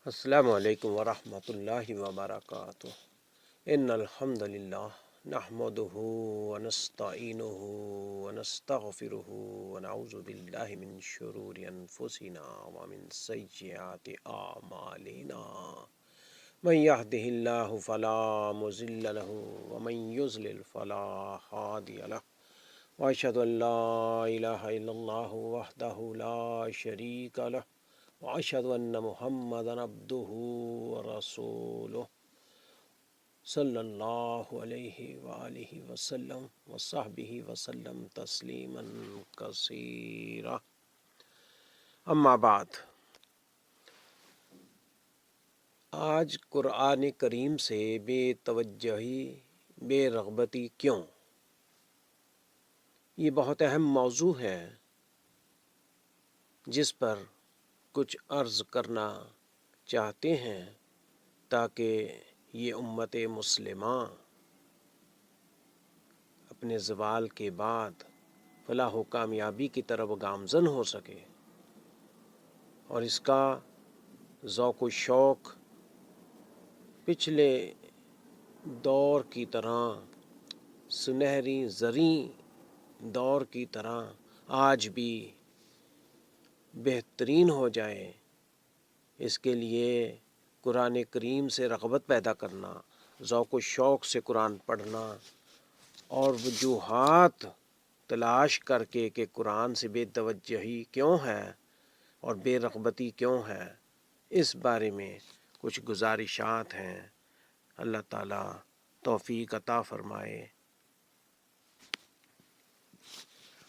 السلام علیکم ورحمۃ اللہ وبرکاتہ۔ ان الحمد للہ نحمده ونستعینه ونستغفره ونعوذ باللہ من شرور انفسنا ومن سیئات اعمالنا من يهده اللہ فلا مضل له ومن يضلل فلا هادی له واشهد ان لا الہ الا اللہ وحدہ لا شریک له واشهد ان محمدا عبده ورسوله صلی اللہ علیہ وآلہ وسلم وصحبہ وسلم تسلیما کثیرا۔ اما بعد، آج قرآن کریم سے بے توجہی، بے رغبتی کیوں؟ یہ بہت اہم موضوع ہے جس پر کچھ عرض کرنا چاہتے ہیں تاکہ یہ امت مسلمہ اپنے زوال کے بعد فلاح و کامیابی کی طرف گامزن ہو سکے، اور اس کا ذوق و شوق پچھلے دور کی طرح، سنہری زریں دور کی طرح آج بھی بہترین ہو جائے۔ اس کے لیے قرآن کریم سے رغبت پیدا کرنا، ذوق و شوق سے قرآن پڑھنا، اور وجوہات تلاش کر کے کہ قرآن سے بے توجہی کیوں ہے اور بے رغبتی کیوں ہے، اس بارے میں کچھ گزارشات ہیں۔ اللہ تعالیٰ توفیق عطا فرمائے۔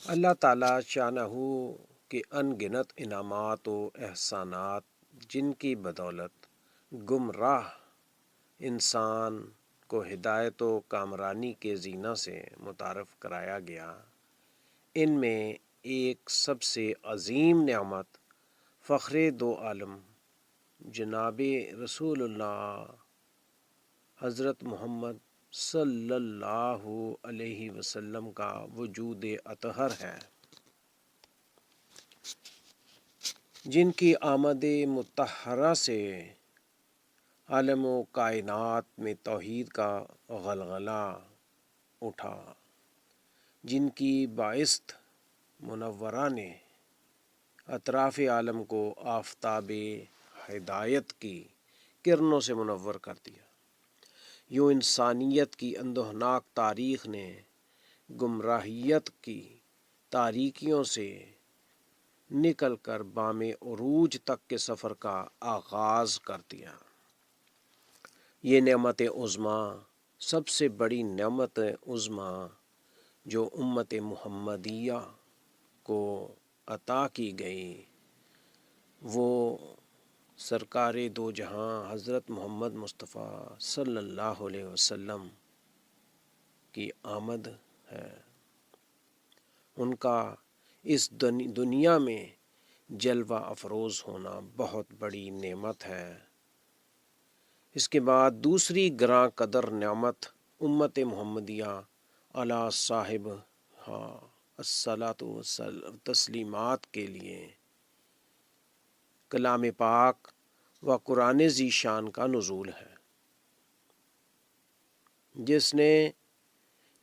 اللہ تعالیٰ شانہ کے ان گنت انعامات و احسانات جن کی بدولت گمراہ انسان کو ہدایت و کامرانی کے زینہ سے متعارف کرایا گیا، ان میں ایک سب سے عظیم نعمت فخر دو عالم جناب رسول اللہ حضرت محمد صلی اللہ علیہ وسلم کا وجود اطہر ہے، جن کی آمد مطہرہ سے عالم و کائنات میں توحید کا غلغلہ اٹھا، جن کی باعث منورہ نے اطراف عالم کو آفتاب ہدایت کی کرنوں سے منور کر دیا۔ یوں انسانیت کی اندوہناک تاریخ نے گمراہیت کی تاریکیوں سے نکل کر بام عروج تک کے سفر کا آغاز کر دیا۔ یہ نعمت عظمیٰ، سب سے بڑی نعمت عظمیٰ جو امت محمدیہ کو عطا کی گئی، وہ سرکار دو جہاں حضرت محمد مصطفیٰ صلی اللہ علیہ وسلم کی آمد ہے۔ ان کا اس دنیا میں جلوہ افروز ہونا بہت بڑی نعمت ہے۔ اس کے بعد دوسری گراں قدر نعمت امت محمدیہ علی صاحب الصلاۃ والتسلیمات کے لیے کلام پاک و قرآن ذی شان کا نزول ہے، جس نے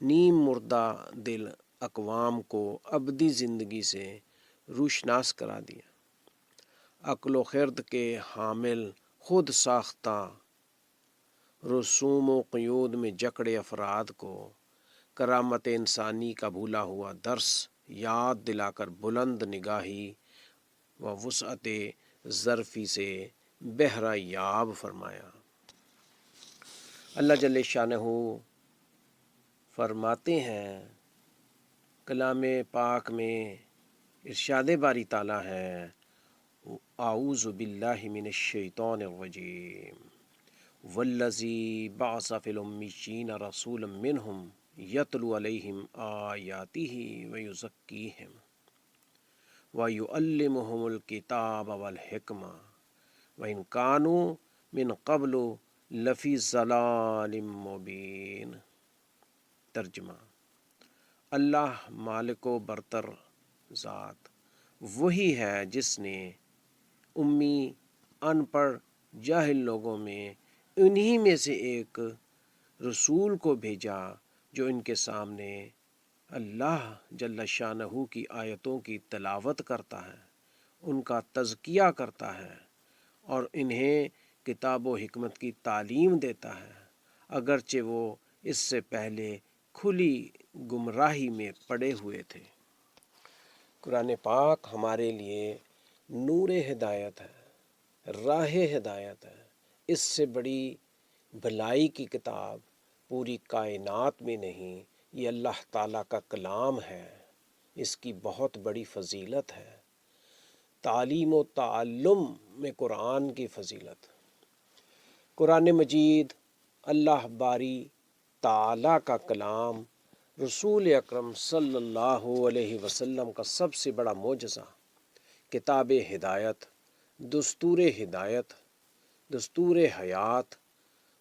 نیم مردہ دل اقوام کو ابدی زندگی سے روشناس کرا دیا۔ عقل و خرد کے حامل خود ساختہ رسوم و قیود میں جکڑے افراد کو کرامت انسانی کا بھولا ہوا درس یاد دلا کر بلند نگاہی و وسعت ظرفی سے بہرہ یاب فرمایا۔ اللہ جل شانہ فرماتے ہیں، کلام پاک میں ارشاد باری تعالیٰ ہے، اعوذ باللہ من الشیطان الرجیم والذی بعث فی الامیین رسولا منہم یتلو علیہم آیاتہ ویزکیہم ویعلمہم الکتاب والحکمہ وإن كانوا من قبل لفی ضلال مبین۔ ترجمہ: اللہ مالک و برتر ذات وہی ہے جس نے امی، ان پڑھ جاہل لوگوں میں انہی میں سے ایک رسول کو بھیجا جو ان کے سامنے اللہ جل شانہ کی آیتوں کی تلاوت کرتا ہے، ان کا تزکیہ کرتا ہے اور انہیں کتاب و حکمت کی تعلیم دیتا ہے، اگرچہ وہ اس سے پہلے کھلی گمراہی میں پڑے ہوئے تھے۔ قرآن پاک ہمارے لیے نور ہدایت ہے، راہ ہدایت ہے۔ اس سے بڑی بھلائی کی کتاب پوری کائنات میں نہیں، یہ اللہ تعالیٰ کا کلام ہے، اس کی بہت بڑی فضیلت ہے۔ تعلیم و تعلم میں قرآن کی فضیلت۔ قرآن مجید اللہ باری تعالیٰ کا کلام، رسول اکرم صلی اللہ علیہ وسلم کا سب سے بڑا معجزہ، کتاب ہدایت، دستور ہدایت، دستور حیات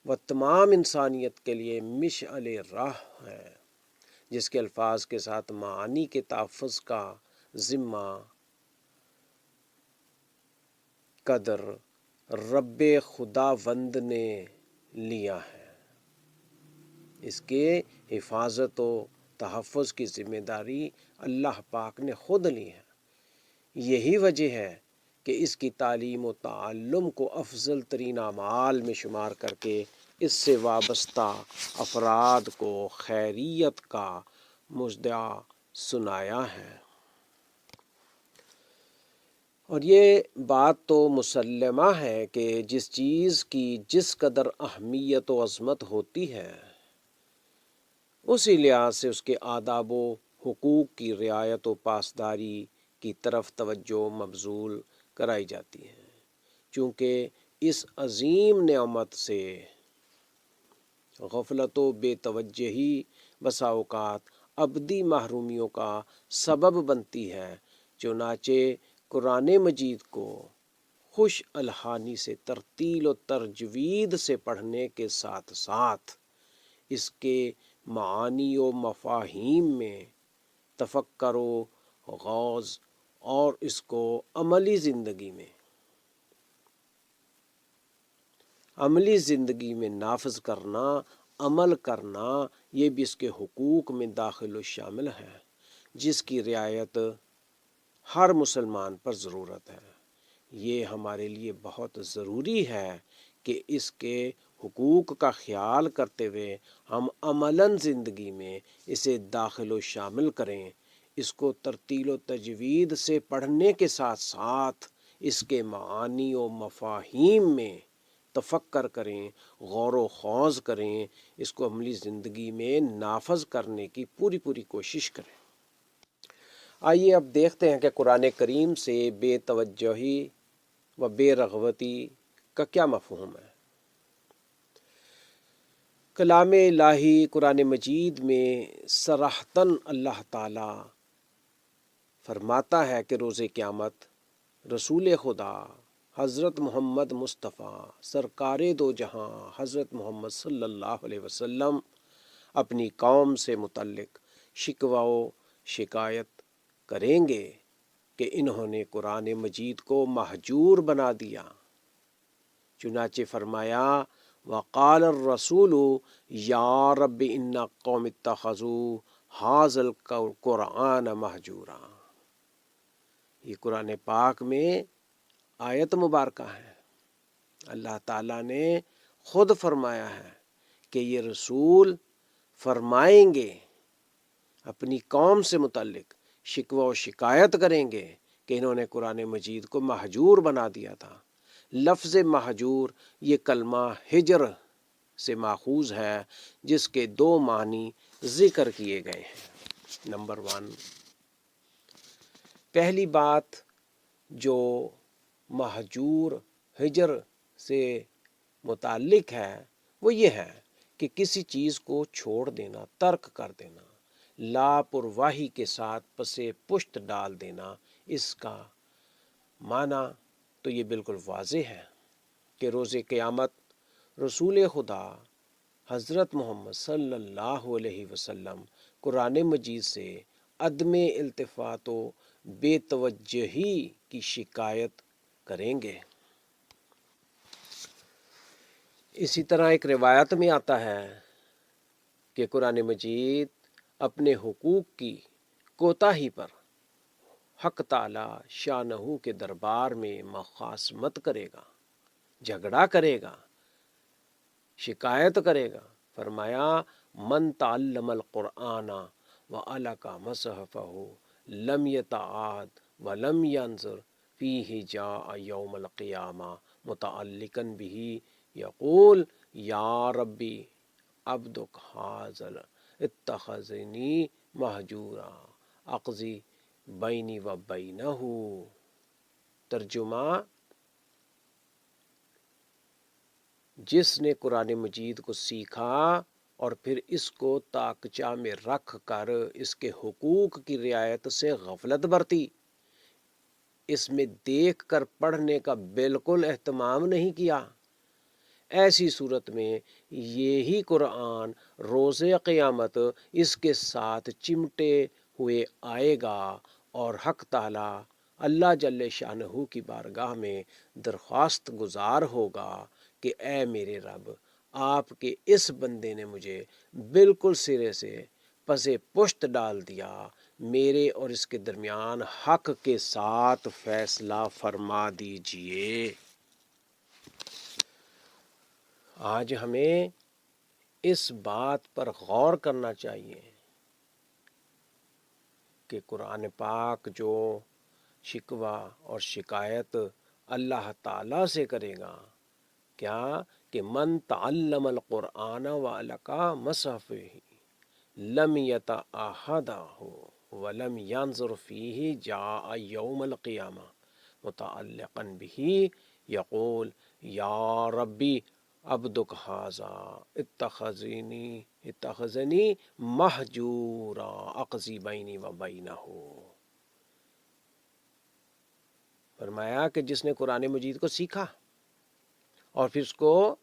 و تمام انسانیت کے لیے مشعل راہ ہے، جس کے الفاظ کے ساتھ معانی کے تحفظ کا ذمہ قدر رب خداوند نے لیا ہے۔ اس کے حفاظت و تحفظ کی ذمہ داری اللہ پاک نے خود لی ہے۔ یہی وجہ ہے کہ اس کی تعلیم و تعلم کو افضل ترین اعمال میں شمار کر کے اس سے وابستہ افراد کو خیریت کا مژدہ سنایا ہے۔ اور یہ بات تو مسلمہ ہے کہ جس چیز کی جس قدر اہمیت و عظمت ہوتی ہے، اسی لحاظ سے اس کے آداب و حقوق کی رعایت و پاسداری کی طرف توجہ مبذول کرائی جاتی ہے، چونکہ اس عظیم نعمت سے غفلت و بے توجہی بسا اوقات ابدی محرومیوں کا سبب بنتی ہے۔ چنانچہ قرآن مجید کو خوش الحانی سے ترتیل و تجوید سے پڑھنے کے ساتھ ساتھ اس کے معانی و مفاہیم میں تفکر و غوض اور اس کو عملی زندگی میں نافذ کرنا، عمل کرنا، یہ بھی اس کے حقوق میں داخل و شامل ہے، جس کی رعایت ہر مسلمان پر ضرورت ہے۔ یہ ہمارے لیے بہت ضروری ہے کہ اس کے حقوق کا خیال کرتے ہوئے ہم عملاً زندگی میں اسے داخل و شامل کریں، اس کو ترتیل و تجوید سے پڑھنے کے ساتھ ساتھ اس کے معانی و مفاہیم میں تفکر کریں، غور و خوض کریں، اس کو عملی زندگی میں نافذ کرنے کی پوری کوشش کریں۔ آئیے اب دیکھتے ہیں کہ قرآن کریم سے بے توجہی و بے رغبتی کا کیا مفہوم ہے۔ کلام الہی قرآن مجید میں صراحتاً اللہ تعالی فرماتا ہے کہ روز قیامت رسول خدا حضرت محمد مصطفیٰ سرکار دو جہاں حضرت محمد صلی اللہ علیہ وسلم اپنی قوم سے متعلق شکوہ و شکایت کریں گے کہ انہوں نے قرآن مجید کو مہجور بنا دیا۔ چنانچہ فرمایا وقال الرسول یا رب ان قوم اتخذوا ھذا القرآن مہجورا۔ یہ قرآن پاک میں آیت مبارکہ ہے۔ اللہ تعالیٰ نے خود فرمایا ہے کہ یہ رسول فرمائیں گے، اپنی قوم سے متعلق شکوہ و شکایت کریں گے کہ انہوں نے قرآن مجید کو مہجور بنا دیا تھا۔ لفظ مہجور یہ کلمہ ہجر سے ماخوذ ہے، جس کے دو معنی ذکر کیے گئے ہیں۔ نمبر 1، پہلی بات جو مہجور ہجر سے متعلق ہے وہ یہ ہے کہ کسی چیز کو چھوڑ دینا، ترک کر دینا، لاپرواہی کے ساتھ پسے پشت ڈال دینا۔ اس کا معنی تو یہ بالکل واضح ہے کہ روز قیامت رسول خدا حضرت محمد صلی اللہ علیہ وسلم قرآن مجید سے عدم التفات و بے توجہی کی شکایت کریں گے۔ اسی طرح ایک روایت میں آتا ہے کہ قرآن مجید اپنے حقوق کی کوتاہی پر حق تعالی شانہ کے دربار میں مخاصمت کرے گا، جھگڑا کرے گا، شکایت کرے گا۔ فرمایا من تعلم القرآن وعلق مصحفہ لم یتعاد ولم ینظر فیہ جاء یوم القیامہ متعلقا بہ یقول یا ربی عبدک حاضر اتخذنی مہجورا اقضی بینی و بینہ۔ ترجمہ: جس نے قرآن مجید کو سیکھا اور پھر اس کو طاقچہ میں رکھ کر اس کے حقوق کی رعایت سے غفلت برتی، اس میں دیکھ کر پڑھنے کا بالکل اہتمام نہیں کیا، ایسی صورت میں یہی قرآن روز قیامت اس کے ساتھ چمٹے ہوئے آئے گا اور حق تعالی اللہ جل شانہ کی بارگاہ میں درخواست گزار ہوگا کہ اے میرے رب، آپ کے اس بندے نے مجھے بالکل سرے سے پس پشت ڈال دیا، میرے اور اس کے درمیان حق کے ساتھ فیصلہ فرما دیجئے۔ آج ہمیں اس بات پر غور کرنا چاہیے کہ قرآن پاک جو شکوہ اور شکایت اللہ تعالیٰ سے کرے گا، کیا کہ من تعلم القرآن وعلق مصحفہ لم یتعہدہ ولم ینظر فیہ جاء یوم القیامہ متعلقا بہ یقول یا ربی عبدک ھذا اتخذنی مہجورا اقضی بینی و بینہ۔ فرمایا کہ جس نے قرآن مجید کو سیکھا اور پھر اس کو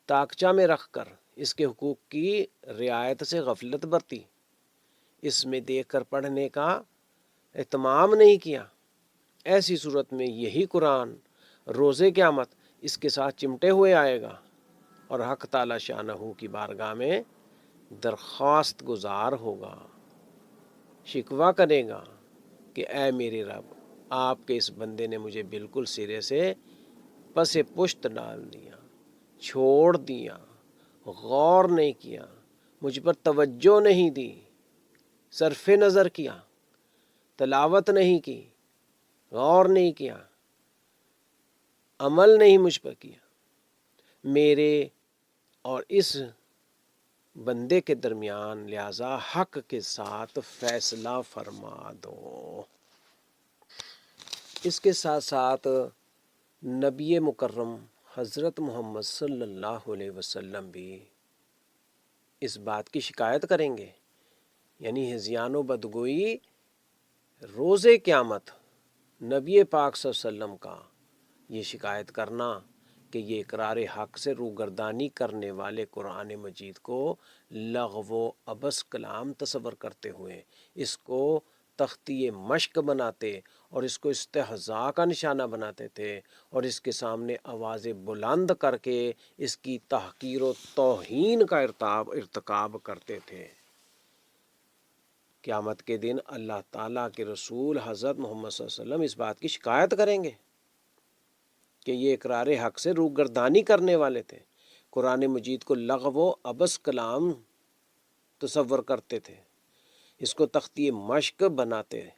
طاقچہ میں رکھ کر اس کے حقوق کی رعایت سے غفلت برتی، اس میں دیکھ کر پڑھنے کا اہتمام نہیں کیا، ایسی صورت میں یہی قرآن روز قیامت اس کے ساتھ چمٹے ہوئے آئے گا اور حق تعالی شانہ کی بارگاہ میں درخواست گزار ہوگا، شکوہ کرے گا کہ اے میرے رب، آپ کے اس بندے نے مجھے بالکل سرے سے پس پشت ڈال دیا، چھوڑ دیا، غور نہیں کیا، مجھ پر توجہ نہیں دی، صرف نظر کیا، تلاوت نہیں کی، غور نہیں کیا، عمل نہیں مجھ پر کیا، میرے اور اس بندے کے درمیان لہذا حق کے ساتھ فیصلہ فرما دو۔ اس کے ساتھ ساتھ نبی مکرم حضرت محمد صلی اللہ علیہ وسلم بھی اس بات کی شکایت کریں گے، یعنی ہذیان و بدگوئی روز قیامت نبی پاک صلی اللہ علیہ وسلم کا یہ شکایت کرنا کہ یہ اقرار حق سے روگردانی کرنے والے قرآن مجید کو لغو و عبث کلام تصور کرتے ہوئے اس کو تختی مشق بناتے اور اس کو استہزاء کا نشانہ بناتے تھے اور اس کے سامنے آوازیں بلند کر کے اس کی تحقیر و توہین کا ارتکاب کرتے تھے۔ قیامت کے دن اللہ تعالیٰ کے رسول حضرت محمد صلی اللہ علیہ وسلم اس بات کی شکایت کریں گے کہ یہ اقرار حق سے روگردانی کرنے والے تھے، قرآن مجید کو لغو و عبث کلام تصور کرتے تھے، اس کو تختی مشق بناتے،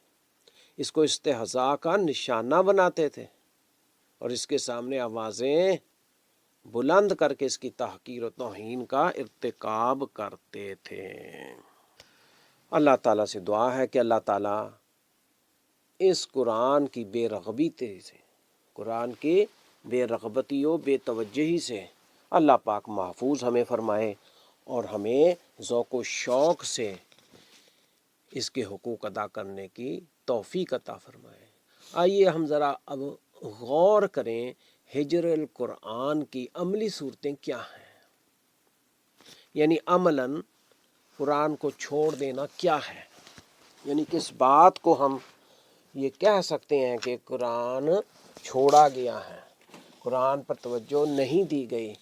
اس کو استہزاء کا نشانہ بناتے تھے اور اس کے سامنے آوازیں بلند کر کے اس کی تحقیر و توہین کا ارتکاب کرتے تھے۔ اللہ تعالیٰ سے دعا ہے کہ اللہ تعالیٰ اس قرآن کی بے رغبتی سے، قرآن کی بے رغبتی و بے توجہی سے اللہ پاک محفوظ ہمیں فرمائے اور ہمیں ذوق و شوق سے اس کے حقوق ادا کرنے کی توفیق عطا فرمائے۔ آئیے ہم ذرا اب غور کریں ہجر القرآن کی عملی صورتیں کیا ہیں، یعنی عملاً قرآن کو چھوڑ دینا کیا ہے، یعنی کس بات کو ہم یہ کہہ سکتے ہیں کہ قرآن چھوڑا گیا ہے، قرآن پر توجہ نہیں دی گئی۔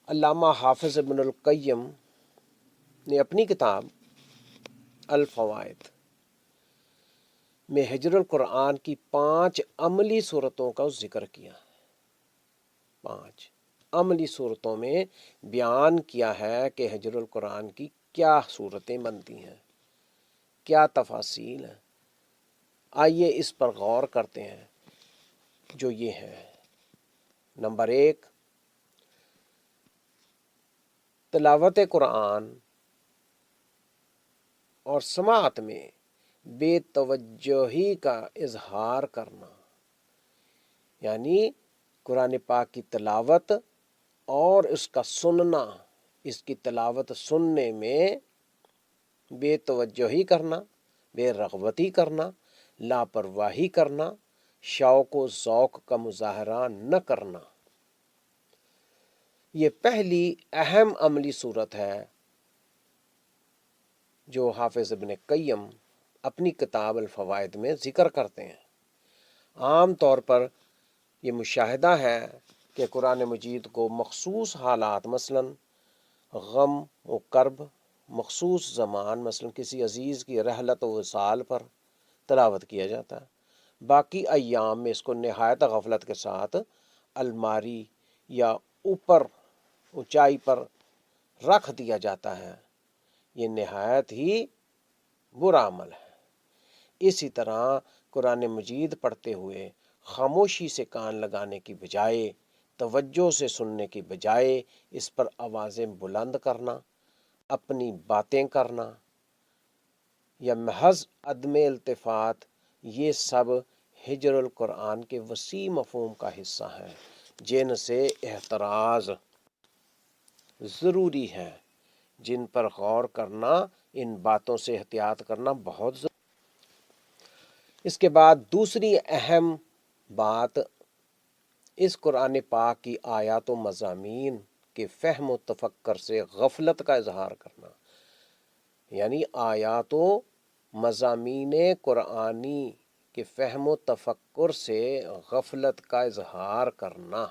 علامہ حافظ ابن القیم نے اپنی کتاب الفوائد میں حجر القرآن کی 5 عملی صورتوں کا ذکر کیا۔ 5 عملی صورتوں میں بیان کیا ہے کہ حجر القرآن کی کیا صورتیں بنتی ہیں، کیا تفاصیل ہیں۔ آئیے اس پر غور کرتے ہیں، جو یہ ہے۔ نمبر 1، تلاوت قرآن اور سماعت میں بے توجہی کا اظہار کرنا، یعنی قرآن پاک کی تلاوت اور اس کا سننا، اس کی تلاوت سننے میں بے توجہی کرنا، بے رغبتی کرنا، لاپرواہی کرنا، شوق و ذوق کا مظاہرہ نہ کرنا۔ یہ پہلی اہم عملی صورت ہے جو حافظ ابن قیم اپنی کتاب الفوائد میں ذکر کرتے ہیں۔ عام طور پر یہ مشاہدہ ہے کہ قرآن مجید کو مخصوص حالات، مثلا غم و کرب، مخصوص زمان، مثلا کسی عزیز کی رحلت و وصال پر تلاوت کیا جاتا ہے۔ باقی ایام میں اس کو نہایت غفلت کے ساتھ الماری یا اوپر اونچائی پر رکھ دیا جاتا ہے۔ یہ نہایت ہی برا عمل ہے۔ اسی طرح قرآن مجید پڑھتے ہوئے خاموشی سے کان لگانے کی بجائے، توجہ سے سننے کی بجائے اس پر آوازیں بلند کرنا، اپنی باتیں کرنا یا محض عدم التفات، یہ سب حجر القرآن کے وسیع مفہوم کا حصہ ہیں، جن سے احتراز ضروری ہے، جن پر غور کرنا، ان باتوں سے احتیاط کرنا بہت ضروری۔ اس کے بعد دوسری اہم بات، اس قرآن پاک کی آیات و مضامین کے فہم و تفکر سے غفلت کا اظہار کرنا، یعنی آیات و مضامین قرآنی کے فہم و تفکر سے غفلت کا اظہار کرنا۔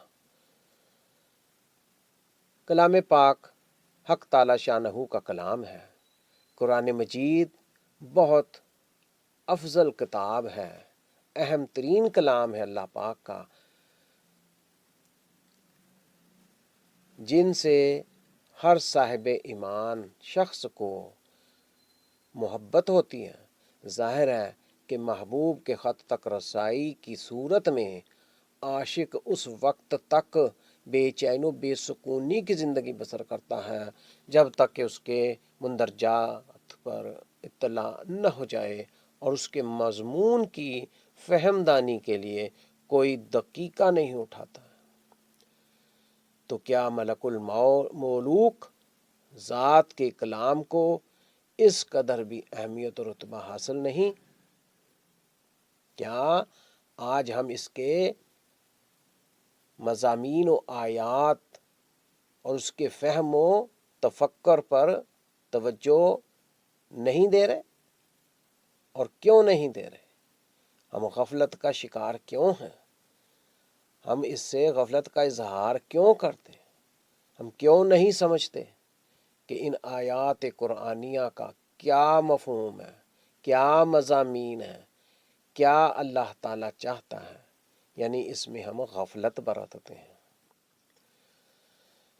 کلام پاک حق تعالی شانہ کا کلام ہے۔ قرآن مجید بہت افضل کتاب ہے، اہم ترین کلام ہے اللہ پاک کا، جن سے ہر صاحب ایمان شخص کو محبت ہوتی ہے۔ ظاہر ہے کہ محبوب کے خط تک رسائی کی صورت میں عاشق اس وقت تک بے چین و بے سکونی کی زندگی بسر کرتا ہے جب تک کہ اس کے مندرجات پر اطلاع نہ ہو جائے اور اس کے مضمون کی فہم دانی کے لیے کوئی دقیقہ نہیں اٹھاتا۔ تو کیا ملک الملوک ذات کے کلام کو اس قدر بھی اہمیت و رتبہ حاصل نہیں؟ کیا آج ہم اس کے مضامین و آیات اور اس کے فہم و تفکر پر توجہ نہیں دے رہے؟ اور کیوں نہیں دے رہے؟ ہم غفلت کا شکار کیوں ہیں؟ ہم اس سے غفلت کا اظہار کیوں کرتے ہیں؟ ہم کیوں نہیں سمجھتے کہ ان آیات قرآنیہ کا کیا مفہوم ہے، کیا مضامین ہے، کیا اللہ تعالیٰ چاہتا ہے؟ یعنی اس میں ہم غفلت برتتے ہیں۔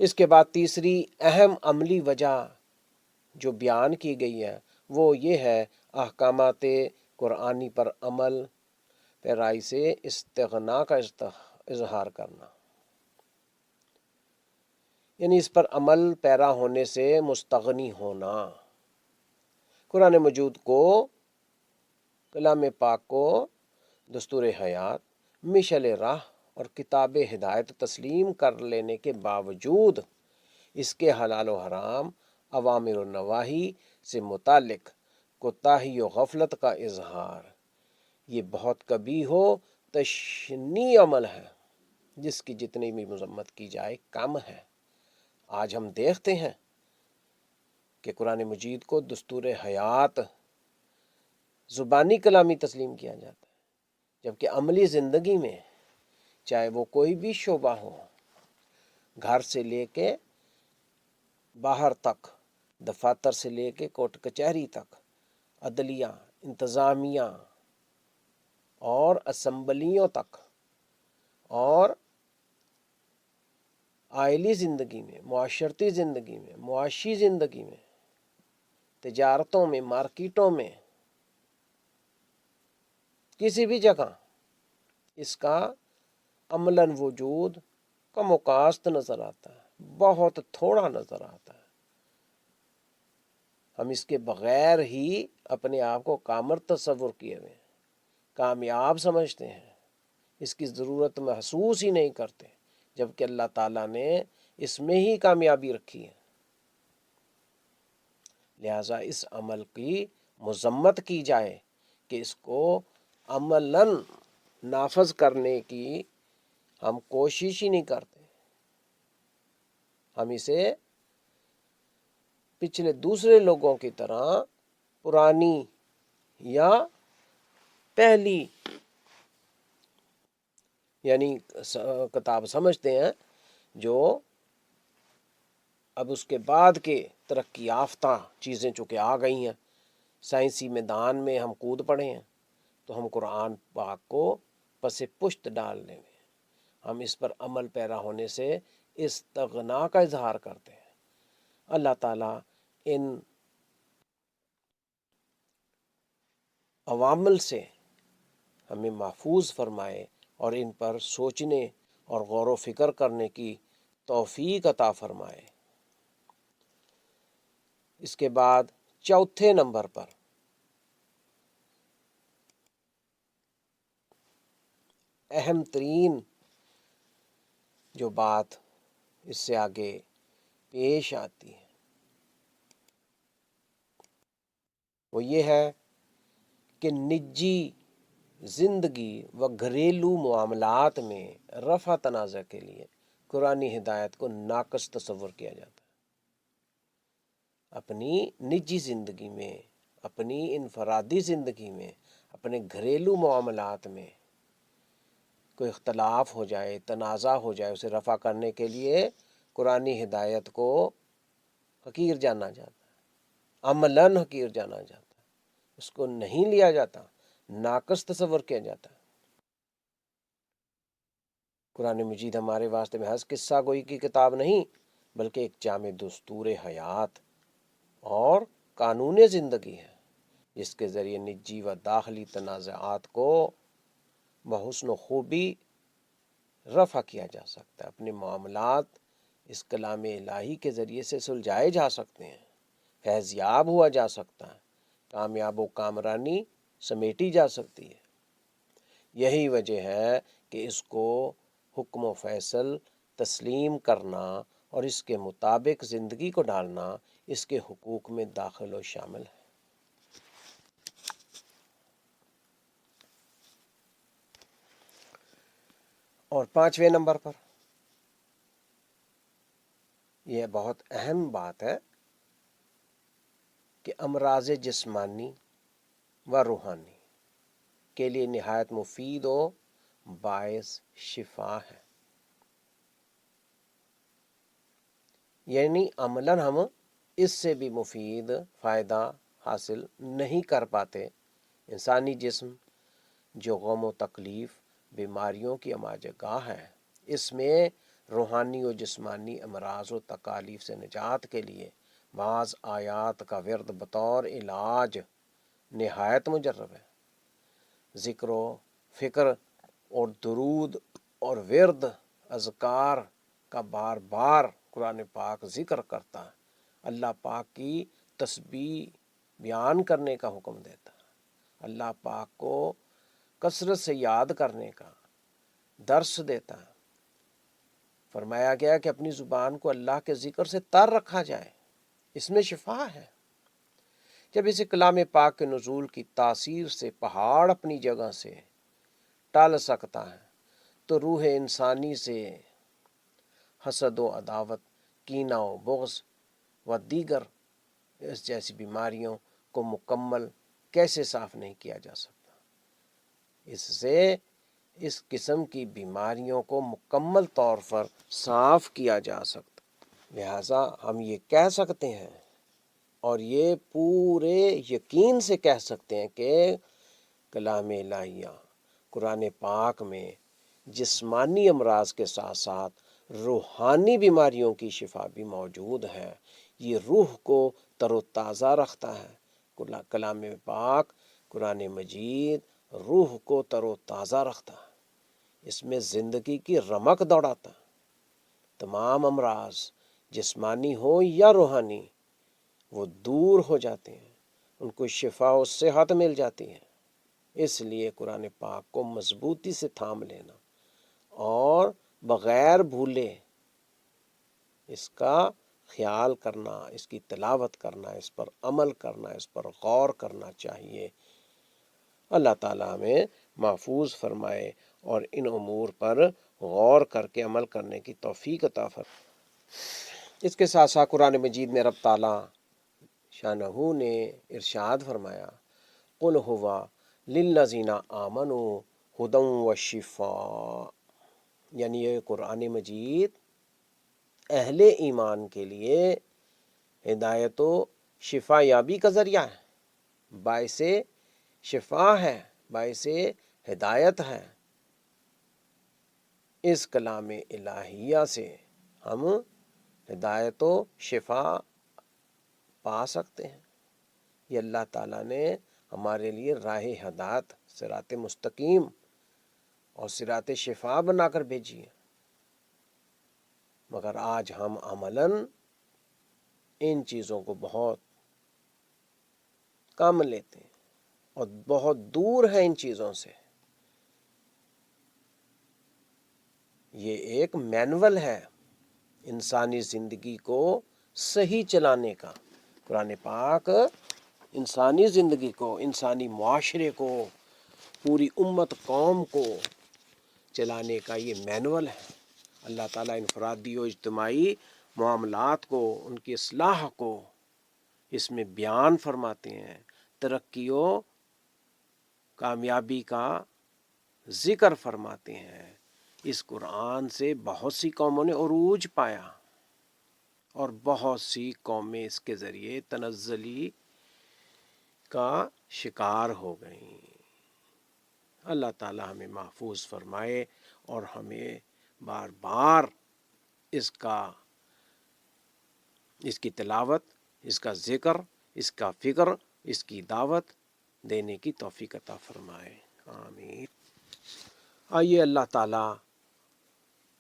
اس کے بعد تیسری اہم عملی وجہ جو بیان کی گئی ہے وہ یہ ہے احکامات قرآنی پر عمل پیرائی سے استغنا کا اظہار کرنا، یعنی اس پر عمل پیرا ہونے سے مستغنی ہونا۔ قرآن مجید کو، کلام پاک کو دستور حیات، مشعل راہ اور کتاب ہدایت تسلیم کر لینے کے باوجود اس کے حلال و حرام، اوامر و نواہی سے متعلق کوتاہی و غفلت کا اظہار، یہ بہت کبھی ہو تشنیع عمل ہے جس کی جتنی بھی مذمت کی جائے کم ہے۔ آج ہم دیکھتے ہیں کہ قرآن مجید کو دستور حیات، زبانی کلامی تسلیم کیا جاتا ہے، جبکہ عملی زندگی میں چاہے وہ کوئی بھی شعبہ ہو، گھر سے لے کے باہر تک، دفاتر سے لے کے کورٹ کچہری تک، عدلیہ، انتظامیہ اور اسمبلیوں تک، اور آئلی زندگی میں، معاشرتی زندگی میں، معاشی زندگی میں، تجارتوں میں، مارکیٹوں میں، کسی بھی جگہ اس کا عملاً وجود کم و کاست نظر آتا ہے، بہت تھوڑا نظر آتا ہے۔ ہم اس کے بغیر ہی اپنے آپ کو کامر تصور کیے ہوئے ہیں، کامیاب سمجھتے ہیں، اس کی ضرورت محسوس ہی نہیں کرتے، جبکہ اللہ تعالیٰ نے اس میں ہی کامیابی رکھی ہے۔ لہٰذا اس عمل کی مذمت کی جائے کہ اس کو عملاً نافذ کرنے کی ہم کوشش ہی نہیں کرتے، ہم اسے پچھلے دوسرے لوگوں کی طرح پرانی یا پہلی یعنی کتاب سمجھتے ہیں، جو اب اس کے بعد کے ترقی یافتہ چیزیں چونکہ آ گئی ہیں، سائنسی میدان میں ہم کود پڑے ہیں، تو ہم قرآن پاک کو پس پشت ڈالنے میں، ہم اس پر عمل پیرا ہونے سے استغنا کا اظہار کرتے ہیں۔ اللہ تعالیٰ ان عوامل سے ہمیں محفوظ فرمائے اور ان پر سوچنے اور غور و فکر کرنے کی توفیق عطا فرمائے۔ اس کے بعد چوتھے نمبر پر اہم ترین جو بات اس سے آگے پیش آتی ہے وہ یہ ہے کہ نجی زندگی و گھریلو معاملات میں رفع تنازع کے لیے قرآنی ہدایت کو ناقص تصور کیا جاتا ہے۔ اپنی نجی زندگی میں، اپنی انفرادی زندگی میں، اپنے گھریلو معاملات میں کوئی اختلاف ہو جائے، تنازع ہو جائے، اسے رفع کرنے کے لیے قرآنی ہدایت کو حقیر جانا جاتا ہے، عملاً حقیر جانا جاتا ہے، اس کو نہیں لیا جاتا، ناقص تصور کیا جاتا ہے۔ قرآن مجید ہمارے واسطے محض قصہ گوئی کی کتاب نہیں، بلکہ ایک جامع دستور حیات اور قانون زندگی ہے، جس کے ذریعے نجی و داخلی تنازعات کو بحسن و خوبی رفع کیا جا سکتا ہے، اپنے معاملات اس کلام الہی کے ذریعے سے سلجھائے جا سکتے ہیں، فیض یاب ہوا جا سکتا ہے، کامیاب و کامرانی سمیٹی جا سکتی ہے۔ یہی وجہ ہے کہ اس کو حکم و فیصل تسلیم کرنا اور اس کے مطابق زندگی کو ڈالنا اس کے حقوق میں داخل و شامل ہے۔ اور پانچویں نمبر پر یہ بہت اہم بات ہے کہ امراض جسمانی و روحانی کے لیے نہایت مفید و باعث شفا ہے۔ یعنی عملاً ہم اس سے بھی مفید فائدہ حاصل نہیں کر پاتے۔ انسانی جسم جو غم و تکلیف، بیماریوں کی اماج گاہ ہے، اس میں روحانی و جسمانی امراض و تکالیف سے نجات کے لیے بعض آیات کا ورد بطور علاج نہایت مجرب ہے۔ ذکر و فکر اور درود اور ورد اذکار کا بار بار قرآن پاک ذکر کرتا ہے، اللہ پاک کی تسبیح بیان کرنے کا حکم دیتا ہے، اللہ پاک کو کثرت سے یاد کرنے کا درس دیتا ہے۔ فرمایا گیا کہ اپنی زبان کو اللہ کے ذکر سے تر رکھا جائے، اس میں شفا ہے۔ جب اس کلام پاک کے نزول کی تاثیر سے پہاڑ اپنی جگہ سے ٹل سکتا ہے، تو روح انسانی سے حسد و عداوت، کینہ و بغض و دیگر اس جیسی بیماریوں کو مکمل کیسے صاف نہیں کیا جا سکتا۔ اس سے اس قسم کی بیماریوں کو مکمل طور پر صاف کیا جا سکتا۔ لہٰذا ہم یہ کہہ سکتے ہیں اور یہ پورے یقین سے کہہ سکتے ہیں کہ کلام الہیہ قرآن پاک میں جسمانی امراض کے ساتھ ساتھ روحانی بیماریوں کی شفا بھی موجود ہے۔ یہ روح کو تر و تازہ رکھتا ہے۔ کلام پاک قرآن مجید روح کو تر و تازہ رکھتا ہے، اس میں زندگی کی رمق دوڑاتا ہے۔ تمام امراض جسمانی ہو یا روحانی وہ دور ہو جاتے ہیں، ان کو شفا و صحت مل جاتی ہے۔ اس لیے قرآن پاک کو مضبوطی سے تھام لینا اور بغیر بھولے اس کا خیال کرنا، اس کی تلاوت کرنا، اس پر عمل کرنا، اس پر غور کرنا چاہیے۔ اللہ تعالیٰ ہمیں محفوظ فرمائے اور ان امور پر غور کر کے عمل کرنے کی توفیق عطا فرمائے۔ اس کے ساتھ ساتھ قرآن مجید میں رب تعالیٰ شانہ نے ارشاد فرمایا، قل ہوا للذین آمنوا ہدی وشفاء، یعنی یہ قرآن مجید اہل ایمان کے لیے ہدایت و شفا یابی کا ذریعہ ہے، باعث شفا ہے، باعث ہدایت ہے۔ اس کلام الہیہ سے ہم ہدایت و شفا پا سکتے ہیں۔ یہ اللہ تعالیٰ نے ہمارے لیے راہ ہدایت، صراط مستقیم اور صراط شفا بنا کر بھیجی ہے، مگر آج ہم عملاً ان چیزوں کو بہت کم لیتے ہیں اور بہت دور ہیں ان چیزوں سے۔ یہ ایک مینول ہے انسانی زندگی کو صحیح چلانے کا۔ قرآن پاک انسانی زندگی کو، انسانی معاشرے کو، پوری امت قوم کو چلانے کا یہ مینول ہے۔ اللہ تعالیٰ انفرادی و اجتماعی معاملات کو، ان کی اصلاح کو اس میں بیان فرماتے ہیں، ترقی و کامیابی کا ذکر فرماتے ہیں۔ اس قرآن سے بہت سی قوموں نے عروج پایا اور بہت سی قومیں اس کے ذریعے تنزلی کا شکار ہو گئیں۔ اللہ تعالی ہمیں محفوظ فرمائے اور ہمیں بار بار اس کی تلاوت، اس کا ذکر، اس کا فکر، اس کی دعوت دینے کی توفیق عطا فرمائے، آمین۔ آئیے اللہ تعالی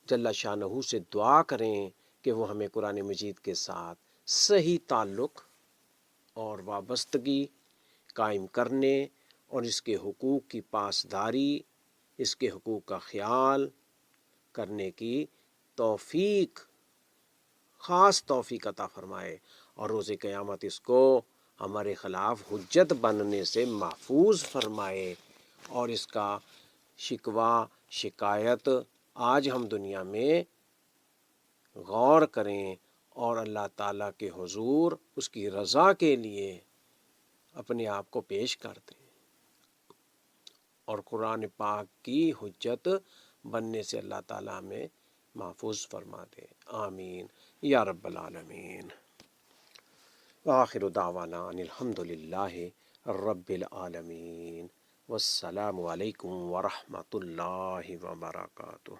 جل شانہ سے دعا کریں کہ وہ ہمیں قرآن مجید کے ساتھ صحیح تعلق اور وابستگی قائم کرنے اور اس کے حقوق کی پاسداری، اس کے حقوق کا خیال کرنے کی توفیق، خاص توفیق عطا فرمائے اور روز قیامت اس کو ہمارے خلاف حجت بننے سے محفوظ فرمائے اور اس کا شکوہ شکایت آج ہم دنیا میں غور کریں اور اللہ تعالیٰ کے حضور اس کی رضا کے لیے اپنے آپ کو پیش کر دیں اور قرآن پاک کی حجت بننے سے اللہ تعالیٰ ہمیں محفوظ فرما دے، آمین یا رب العالمین۔ وآخر دعوانا ان الحمد للہ رب العالمین، والسلام علیکم ورحمۃ اللہ وبرکاتہ۔